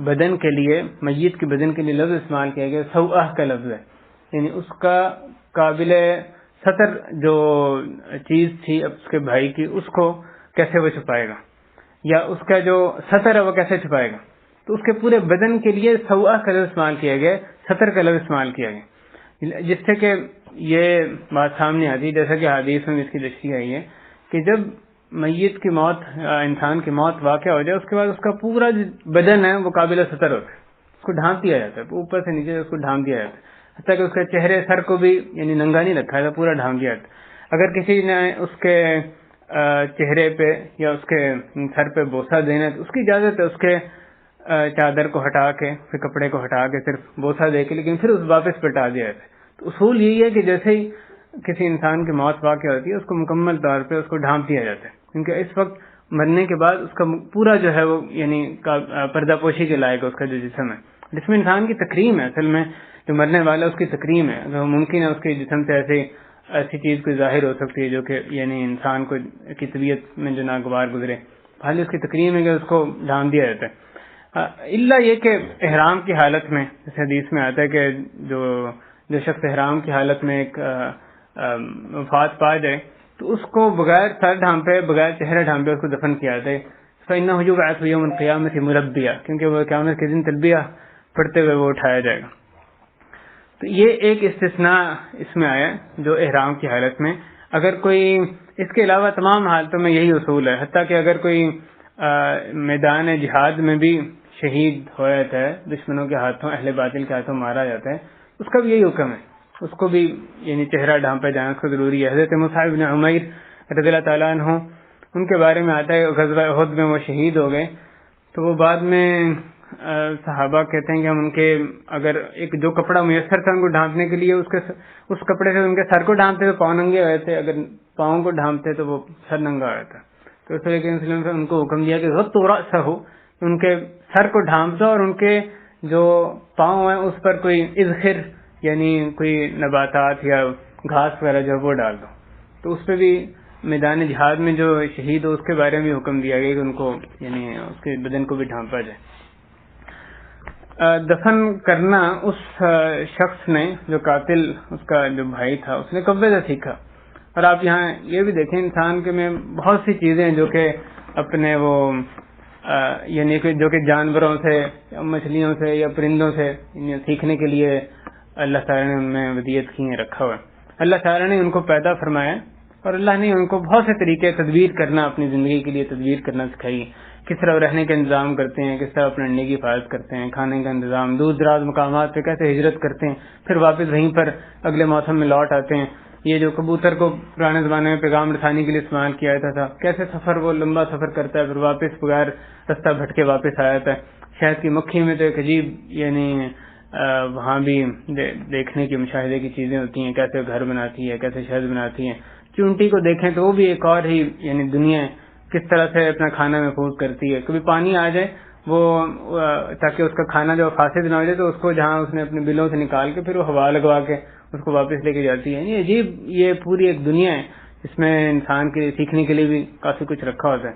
بدن کے لیے، میت کے بدن کے لیے لفظ استعمال کیا گیا سوءہ کا لفظ ہے، یعنی اس کا قابل ستر جو چیز تھی اس کے بھائی کی، اس کو کیسے وہ چھپائے گا، یا اس کا جو ستر ہے وہ کیسے چھپائے گا. تو اس کے پورے بدن کے لیے سوءہ کا لفظ استعمال کیا گیا، ستر کا لفظ استعمال کیا گیا، جس سے کہ یہ بات سامنے آتی، جیسا کہ حدیث میں اس کی تشریح آئی ہے کہ جب میت کی موت، انسان کی موت واقع ہو جائے، اس کے بعد اس کا پورا بدن ہے وہ قابل ستر ہوتا ہے، اس کو ڈھانپ دیا جاتا ہے، اوپر سے نیچے اس کو ڈھانپ دیا جاتا ہے، حتیٰ کہ اس کے چہرے سر کو بھی یعنی ننگا نہیں رکھا جاتا، پورا ڈھانپ دیا جاتا ہے. اگر کسی نے اس کے چہرے پہ یا اس کے سر پہ بوسہ دینا ہے تو اس کی اجازت ہے، اس کے چادر کو ہٹا کے، پھر کپڑے کو ہٹا کے صرف بوسہ دے کے، لیکن پھر اس واپس پلٹا دیا جاتا ہے. تو اصول یہی ہے کہ جیسے ہی کسی انسان کی موت واقع ہوتی ہے اس کو مکمل طور پہ اس کو ڈھانپ دیا جاتا ہے، کیونکہ اس وقت مرنے کے بعد اس کا پورا جو ہے وہ یعنی پردہ پوشی کے لائق اس کا جو جسم ہے، جس میں انسان کی تکریم ہے، اصل میں جو مرنے والا اس کی تکریم ہے. اگر ممکن ہے اس کے جسم سے ایسی چیز کوئی ظاہر ہو سکتی ہے جو کہ یعنی انسان کو کی طبیعت میں جو ناگوار گزرے، حال اس کی تکریم ہے کہ اس کو ڈھانپ دیا جاتا ہے. اللہ یہ کہ احرام کی حالت میں، جیسے حدیث میں آتا ہے کہ جو شخص احرام کی حالت میں ایک وفات پا جائے تو اس کو بغیر سر ڈھانپے، بغیر چہرہ ڈھانپے اس کو دفن کیا جاتا ہے. فإنه يبعث يوم القيامة ملبيا، کیونکہ وہ قیامت کے دن تلبیہ پڑھتے ہوئے وہ اٹھایا جائے گا. تو یہ ایک استثناء اس میں آیا جو احرام کی حالت میں. اگر کوئی اس کے علاوہ تمام حالتوں میں یہی اصول ہے، حتیٰ کہ اگر کوئی میدان جہاد میں بھی شہید ہو جاتا ہے، دشمنوں کے ہاتھوں، اہل باطل کے ہاتھوں مارا جاتا ہے، اس کا بھی یہی حکم ہے، اس کو بھی یعنی چہرہ ڈھانپے جانا اس کو ضروری ہے. حضرت مصعب بن عمیر رضی اللہ تعالیٰ عنہ، ان کے بارے میں آتا ہے غزوہ احد میں وہ شہید ہو گئے، تو وہ بعد میں صحابہ کہتے ہیں کہ ہم ان کے اگر ایک جو کپڑا میسر تھا ان کو ڈھانپنے کے لیے اس کپڑے سے ان کے سر کو ڈھانپتے تو پاؤں ننگے ہوئے تھے، اگر پاؤں کو ڈھانپتے تو وہ سر ننگا ہوا تھا. تو اس طرح کے انسلم سے ان کو حکم دیا کہ غطوا رأسہ، ان کے سر کو ڈھانپ دو اور ان کے جو پاؤں ہیں اس پر کوئی اذخر یعنی کوئی نباتات یا گھاس وغیرہ جو وہ ڈال دو. تو اس پہ بھی میدان جہاد میں جو شہید ہو اس کے بارے میں حکم دیا گیا کہ ان کو یعنی اس کے بدن کو بھی ڈھانپا جائے. دفن کرنا اس شخص نے جو قاتل اس کا جو بھائی تھا اس نے کوے سے سیکھا. اور آپ یہاں یہ بھی دیکھیں انسان کے میں بہت سی چیزیں جو کہ اپنے وہ یعنی کہ جو کہ جانوروں سے یا مچھلیوں سے یا پرندوں سے سیکھنے کے لیے اللہ تعالیٰ نے ان میں ودیت کی رکھا ہوا ہے. اللہ تعالیٰ نے ان کو پیدا فرمایا اور اللہ نے ان کو بہت سے طریقے تدبیر کرنا، اپنی زندگی کے لیے تدبیر کرنا سکھائی. کس طرح رہنے کا انتظام کرتے ہیں، کس طرح اپنے انڈے کی حفاظت کرتے ہیں، کھانے کا انتظام، دور دراز مقامات پہ کیسے ہجرت کرتے ہیں، پھر واپس وہیں پر اگلے موسم میں لوٹ آتے ہیں. یہ جو کبوتر کو پرانے زمانے میں پیغام رسانی کے لیے استعمال کیا جاتا تھا، کیسے سفر وہ لمبا سفر کرتا ہے پھر واپس بغیر رستہ بھٹکے واپس آ جاتا ہے. شہد کی مکھی میں تو ایک عجیب یعنی وہاں بھی دیکھنے کی مشاہدے کی چیزیں ہوتی ہیں، کیسے گھر بناتی ہے، کیسے شہد بناتی ہیں. چونٹی کو دیکھیں تو وہ بھی ایک اور ہی یعنی دنیا ہے، کس طرح سے اپنا کھانا محفوظ کرتی ہے. کبھی پانی آ جائے وہ تاکہ اس کا کھانا جو فاسد نہ ہو جائے تو اس کو جہاں اس نے اپنے بلوں سے نکال کے پھر وہ ہوا لگوا کے اس کو واپس لے کے جاتی ہے. یہ عجیب یہ پوری ایک دنیا ہے جس میں انسان کے سیکھنے کے لیے بھی کافی کچھ رکھا ہوتا ہے.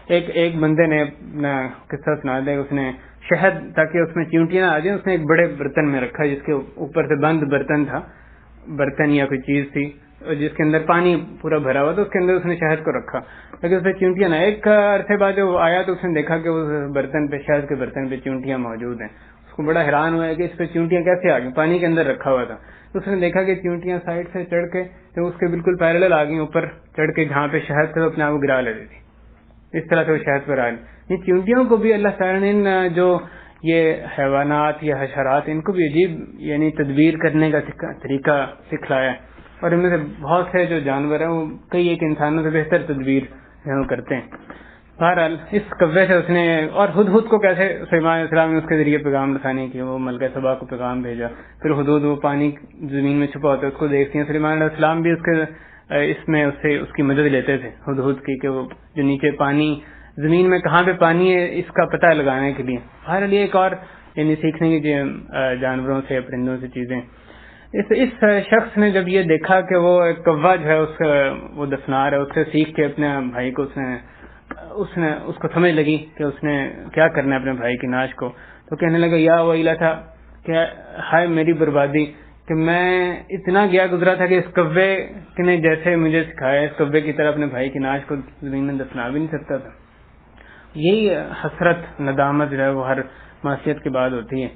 ایک بندے نے اپنا قصہ سنا دیا، اس نے شہد تاکہ اس میں چیونٹیاں نہ آ جائیں اس نے ایک بڑے برتن میں رکھا جس کے اوپر سے بند برتن تھا، برتن یا کوئی چیز تھی جس کے اندر پانی پورا بھرا ہوا تھا، اس کے اندر اس نے شہد کو رکھا لیکن اس پہ چونٹیاں نہ. ایک عرصے بعد جب آیا تو اس نے دیکھا کہ اس برتن پہ شہد کے برتن پہ چونٹیاں موجود ہیں. اس کو بڑا حیران ہوا کہ اس پہ چونٹیاں کیسے آ گئی، پانی کے اندر رکھا ہوا تھا. تو اس نے دیکھا کہ چونٹیاں سائڈ سے چڑھ کے تو اس کے بالکل پیرالل آ گئی، اوپر چڑھ کے جہاں پہ شہد تھا اپنے آپ کو گرا لیتی تھی. اس طرح سے وہ شہد پر آ گئی. یہ چونٹیوں کو بھی اللہ تعالیٰ نے جو یہ حیوانات یا حشرات ان کو بھی عجیب یعنی تدبیر کرنے کا طریقہ سکھلایا. اور ان میں سے بہت سے جو جانور ہیں وہ کئی ایک انسانوں سے بہتر تدبیر کرتے ہیں. بہرحال اس کوے سے اس نے، اور ہدہد کو کیسے سلیمان علیہ السلام نے اس کے ذریعے پیغام رسانی کی، وہ ملکہ سبا کو پیغام بھیجا. پھر ہدہد وہ پانی زمین میں چھپا ہوتا ہے اس کو دیکھتی ہیں، سلیمان علیہ السلام بھی اس میں اس کی مدد لیتے تھے ہدہد کی، کہ وہ جو نیچے پانی زمین میں کہاں پہ پانی ہے اس کا پتہ لگانے کے لیے. بہرحال یہ ایک اور یعنی سیکھنے کی جانوروں سے پرندوں سے چیزیں. اس شخص نے جب یہ دیکھا کہ وہ ایک کوا جو ہے وہ دفنار ہے، اس سے سیکھ کے اپنے بھائی کو اس کو سمجھ لگی کہ اس نے کیا کرنا ہے اپنے بھائی کی ناش کو، تو کہنے لگا یا ویلا تھا کہ ہائے میری بربادی، کہ میں اتنا گیا گزرا تھا کہ اس کوے نے جیسے مجھے سکھایا اس کوے کی طرح اپنے بھائی کی ناش کو زمین میں دفنا بھی نہیں سکتا تھا. یہی حسرت ندامت جو ہے وہ ہر معصیت کے بعد ہوتی ہے.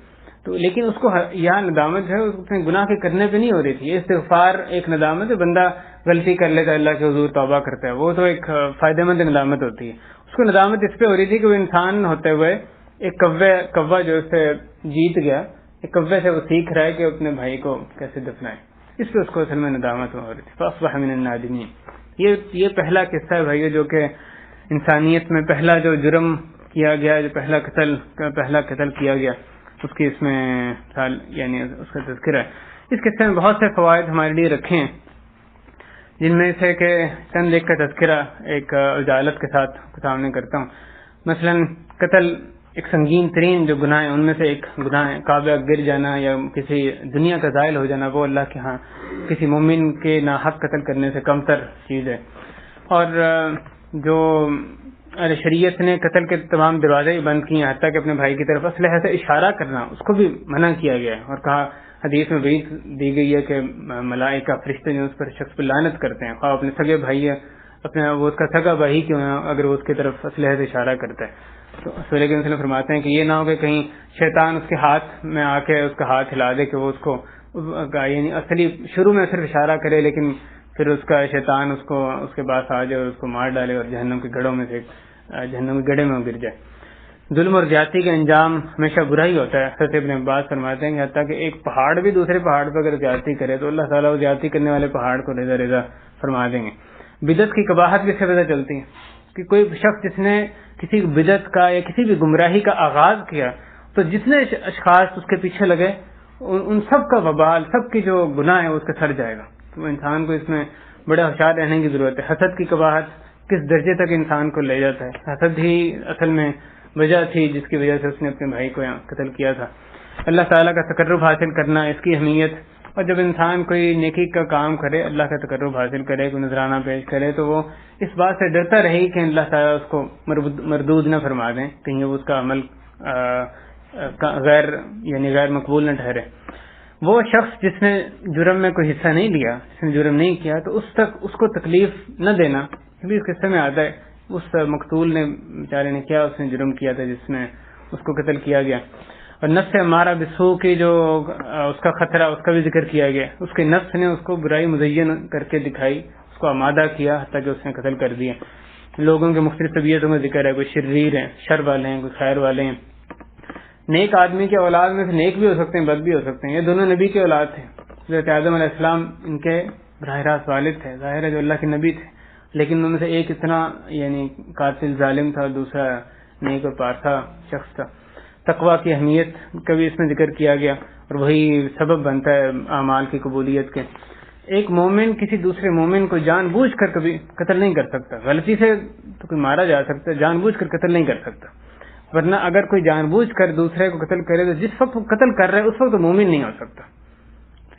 تو لیکن اس کو یہاں ندامت ہے اس نے گناہ کے کرنے پہ نہیں ہو رہی تھی. یہ استغفار ایک ندامت ہے، بندہ غلطی کر لیتا ہے اللہ کے حضور توبہ کرتا ہے، وہ تو ایک فائدہ مند ندامت ہوتی ہے. اس کو ندامت اس پہ ہو رہی تھی کہ وہ انسان ہوتے ہوئے ایک کوا جو اس سے جیت گیا، ایک کوے سے وہ سیکھ رہا ہے کہ اپنے بھائی کو کیسے دفنائے. اس پہ اس کو اصل میں ندامت ہو رہی تھی. فاصبح من النادمین. یہ پہلا قصہ ہے بھائیو جو کہ انسانیت میں پہلا جو جرم کیا گیا، جو پہلا قتل کیا گیا، اس کی اس میں یعنی اس کا تذکرہ ہے. اس قصے میں بہت سے فوائد ہمارے لیے رکھے ہیں، جن میں سے کہ چند ایک کا تذکرہ ایک اجالت کے ساتھ سامنے کرتا ہوں. مثلا قتل ایک سنگین ترین جو گناہ ہیں ان میں سے ایک گناہ ہے. کعبہ گر جانا یا کسی دنیا کا زائل ہو جانا، وہ اللہ کے ہاں کسی مومن کے ناحق قتل کرنے سے کم تر چیز ہے. اور جو شریعت نے قتل کے تمام دروازے ہی بند کیے، حتیٰ کہ اپنے بھائی کی طرف اسلحے سے اشارہ کرنا اس کو بھی منع کیا گیا ہے، اور کہا حدیث میں وعید دی گئی ہے کہ ملائکہ فرشتے جو اس پر شخص پر لعنت کرتے ہیں، خواہ اپنے سگے بھائی ہے، وہ اس کا سگا بھائی کیوں ہے اگر وہ اس کی طرف اسلحے سے اشارہ کرتا ہے. تو رسول اللہ صلی اللہ علیہ وسلم فرماتے ہیں کہ یہ نہ ہو کہ کہیں شیطان اس کے ہاتھ میں آ کے اس کا ہاتھ ہلا دے کہ وہ اس کو یعنی اصلی شروع میں صرف اشارہ کرے، لیکن پھر اس کا شیطان اس کے پاس آ جائے اور اس کو مار ڈالے اور جہنم کے گڑھوں میں سے جہنم کے گڑھے میں گر جائے. ظلم اور زیادتی کا انجام ہمیشہ برا ہی ہوتا ہے. حضرت ابن عباس فرماتے ہیں کہ حتیٰ کہ ایک پہاڑ بھی دوسرے پہاڑ پر اگر زیادتی کرے تو اللہ تعالیٰ وہ زیادتی کرنے والے پہاڑ کو رضا رضا فرما دیں گے. بدعت کی قباحت بھی سے پتہ چلتی ہے کہ کوئی شخص جس نے کسی بدعت کا یا کسی بھی گمراہی کا آغاز کیا تو جتنے اشخاص اس کے پیچھے لگے ان سب کا وبال، سب کی جو گناہ ہے اس کا سر جائے گا. تو انسان کو اس میں بڑے ہوشیار رہنے کی ضرورت ہے. حسد کی قباحت کس درجے تک انسان کو لے جاتا ہے. حسد ہی اصل میں وجہ تھی جس کی وجہ سے اس نے اپنے بھائی کو قتل کیا تھا. اللہ تعالیٰ کا تقرب حاصل کرنا، اس کی اہمیت، اور جب انسان کوئی نیکی کا کام کرے، اللہ کا تقرب حاصل کرے، کوئی نذرانہ پیش کرے، تو وہ اس بات سے ڈرتا رہے کہ اللہ تعالیٰ اس کو مردود نہ فرما دیں، کہیں وہ اس کا عمل غیر مقبول نہ ٹھہرے. وہ شخص جس نے جرم میں کوئی حصہ نہیں لیا، جس نے جرم نہیں کیا، تو اس کو تکلیف نہ دینا. کبھی اس قصے میں آتا ہے اس مقتول نے بیچارے نے کیا، اس نے جرم کیا تھا جس میں اس کو قتل کیا گیا. اور نفس امارہ بالسوء کی جو اس کا خطرہ، اس کا بھی ذکر کیا گیا. اس کے نفس نے اس کو برائی مزین کر کے دکھائی، اس کو آمادہ کیا، حتیٰ کہ اس نے قتل کر دیا. لوگوں کے مختلف طبیعتوں کا ذکر ہے، کوئی شریر ہیں، شر والے ہیں، کوئی خیر والے ہیں. نیک آدمی کے اولاد میں سے نیک بھی ہو سکتے ہیں، بد بھی ہو سکتے ہیں. یہ دونوں نبی کے اولاد تھے. حضرت آدم علیہ السلام ان کے براہ راست والد تھے، ظاہر ہے جو اللہ کے نبی تھے، لیکن ان میں سے ایک اتنا یعنی قاتل ظالم تھا، دوسرا نیک اور پارسا شخص تھا. تقویٰ کی اہمیت کا بھی اس میں ذکر کیا گیا، اور وہی سبب بنتا ہے اعمال کی قبولیت کے. ایک مومن کسی دوسرے مومن کو جان بوجھ کر کبھی قتل نہیں کر سکتا. غلطی سے تو کوئی مارا جا سکتا ہے، جان بوجھ کر قتل نہیں کر سکتا. ورنہ اگر کوئی جان بوجھ کر دوسرے کو قتل کرے تو جس وقت وہ قتل کر رہا ہے اس وقت وہ مومن نہیں ہو سکتا،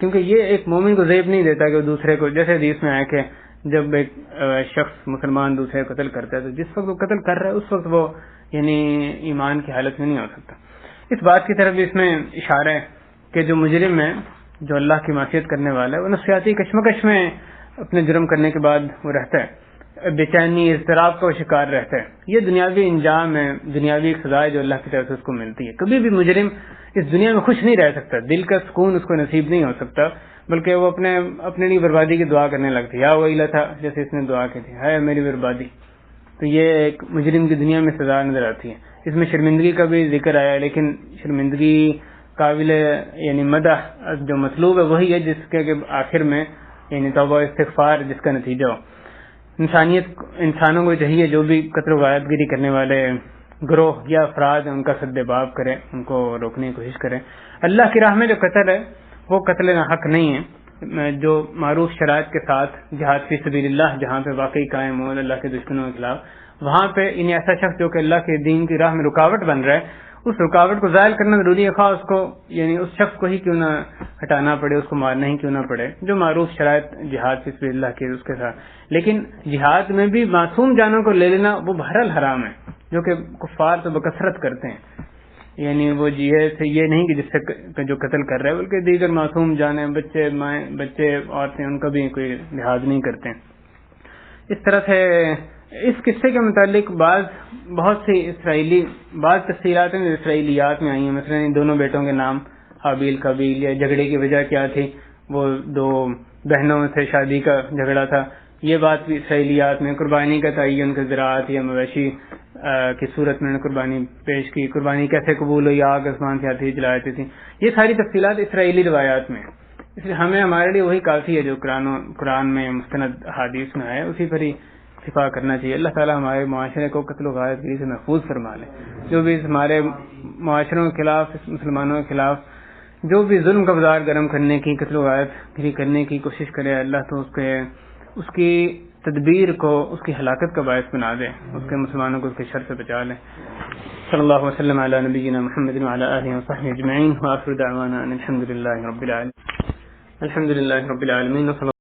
کیونکہ یہ ایک مومن کو زیب نہیں دیتا کہ وہ دوسرے کو، جیسے حدیث میں آیا کہ جب ایک شخص مسلمان دوسرے کو قتل کرتا ہے تو جس وقت وہ قتل کر رہا ہے اس وقت وہ یعنی ایمان کی حالت میں نہیں ہو سکتا. اس بات کی طرف اس میں اشارہ ہے کہ جو مجرم ہے، جو اللہ کی معصیت کرنے والا ہے، وہ نفسیاتی کشمکش میں اپنے جرم کرنے کے بعد وہ رہتا ہے، بے چینی اضطراب کا شکار رہتا ہے. یہ دنیاوی انجام ہے، دنیاوی ایک سزا ہے جو اللہ کی طرف سے اس کو ملتی ہے. کبھی بھی مجرم اس دنیا میں خوش نہیں رہ سکتا، دل کا سکون اس کو نصیب نہیں ہو سکتا، بلکہ وہ اپنے لیے بربادی کی دعا کرنے لگتی. یا ویلا تھا، جیسے اس نے دعا کی تھی، ہے میری بربادی. تو یہ ایک مجرم کی دنیا میں سزا نظر آتی ہے. اس میں شرمندگی کا بھی ذکر آیا، لیکن شرمندگی قابل یعنی مدح جو مطلوب ہے وہی ہے جس کے کہ آخر میں یعنی توبہ استغفار جس کا نتیجہ ہو. انسانوں کو چاہیے جو بھی قتل و غارت گیری کرنے والے گروہ یا افراد ہیں ان کا سد باب کریں، ان کو روکنے کی کوشش کریں. اللہ کی راہ میں جو قتل ہے وہ قتل حق نہیں ہے. جو معروف شرائط کے ساتھ جہاد فی سبیل اللہ جہاں پہ واقعی قائم ہو اللہ کے دشمنوں کے خلاف، وہاں پہ انہیں ایسا شخص جو کہ اللہ کے دین کی راہ میں رکاوٹ بن رہا ہے اس رکاوٹ کو زائل کرنا ضروری ہے، خواہ اس کو یعنی اس شخص کو ہی کیوں نہ ہٹانا پڑے، اس کو مارنا ہی کیوں نہ پڑے. جو معروف شرائط جہاد فی سبیل اللہ کے اس کے ساتھ. لیکن جہاد میں بھی معصوم جانوں کو لے لینا وہ بہرحال حرام ہے، جو کہ کفار تو بکثرت کرتے ہیں. یعنی وہ یہ نہیں کہ جس سے جو قتل کر رہے ہیں بلکہ دیگر معصوم جانیں، بچے مائیں بچے عورتیں ان کا بھی کوئی لحاظ نہیں کرتے. اس طرح سے اس قصے کے متعلق بہت سی بعض تفصیلات ہیں اسرائیلیات میں آئی ہیں. مثلا ان دونوں بیٹوں کے نام حابیل قابیل، یا جھگڑے کی وجہ کیا تھی، وہ دو بہنوں سے شادی کا جھگڑا تھا، یہ بات بھی اسرائیلیات میں. قربانی کا تعین کے زراعت یا مویشی کی صورت میں قربانی پیش کی، قربانی کیسے قبول ہوئی، آگ آسمان سے آتی جلا دیتی تھی، یہ ساری تفصیلات اسرائیلی روایات میں. اس لیے ہمارے لیے وہی کافی ہے جو قرآن میں مستند حدیث میں آئے، اسی پر ہی اتفاق کرنا چاہیے. اللہ تعالیٰ ہمارے معاشرے کو قتل و غارت گری سے محفوظ فرما لے. جو بھی ہمارے معاشروں کے خلاف، مسلمانوں کے خلاف جو بھی ظلم کا بازار گرم کرنے کی، قتل و غارت گری کرنے کی کوشش کرے، اللہ تو اس کی تدبیر کو اس کی ہلاکت کا باعث بنا دے، اس کے مسلمانوں کو اس کے شر سے بچا لے. صلی اللہ وسلم علی نبینا محمد وعلی آلہ وصحبہ اجمعین، وآخر دعوانا ان الحمد للہ رب العالمین.